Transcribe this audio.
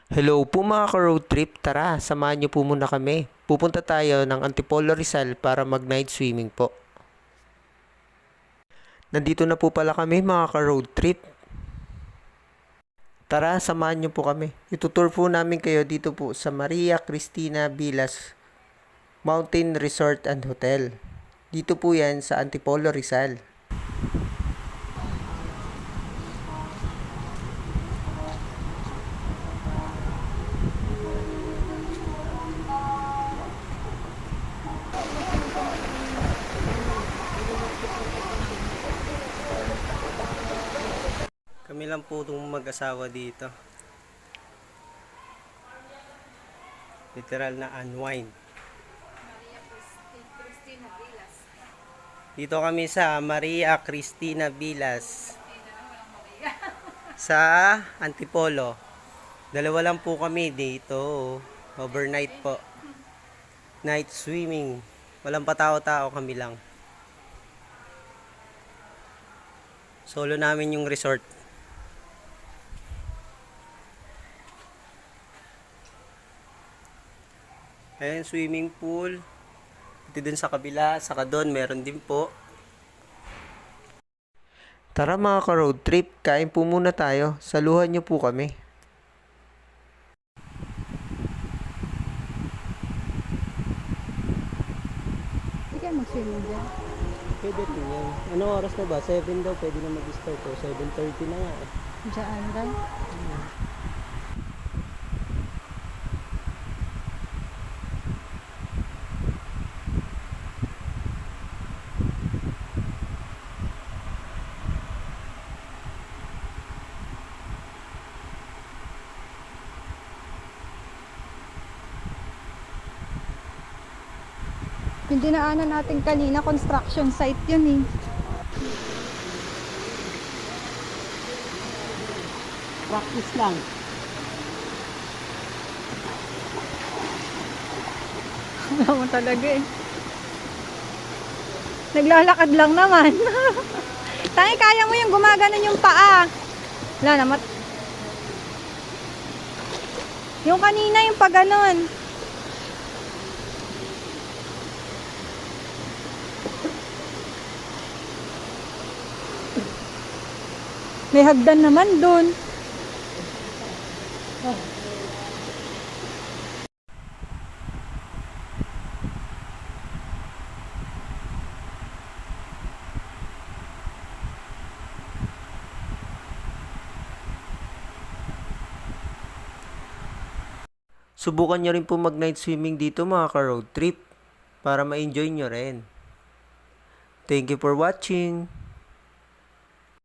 Hello po mga ka-road trip, tara samahan niyo po muna kami. Pupunta tayo ng Antipolo Rizal para mag-night swimming po. Nandito na po pala kami mga ka-road trip. Tara samahan niyo po kami. Itutour po namin kayo dito po sa Maria Cristina Villas Mountain Resort and Hotel. Dito po yan sa Antipolo Rizal. Kami lang po itong mag-asawa dito. Literal na unwind. Dito kami sa Maria Cristina Villas sa Antipolo. Dalawa lang po kami dito. Overnight po. Night swimming. Walang patao-tao, kami lang. Solo namin yung resort. Ayan, swimming pool. Ito dun sa kabila, saka doon meron din po. Tara mga ka-road trip, kain po muna tayo. Saluhan niyo po kami. Hindi kayo mag-swimming dyan. Pwede po yan. Anong oras na ba? 7 daw, pwede na mag-start o 7:30 na nga eh. Diyan lang. Yung dinaanan natin kanina, construction site yun eh. Practice lang. Wala mo talaga eh. Naglalakad lang naman. Tangi, kaya mo yung gumaganon yung paa. Wala naman. Yung kanina yung pag ganon. May hagdan naman dun. Subukan nyo rin po mag-night swimming dito mga ka-road trip para ma-enjoy nyo rin. Thank you for watching.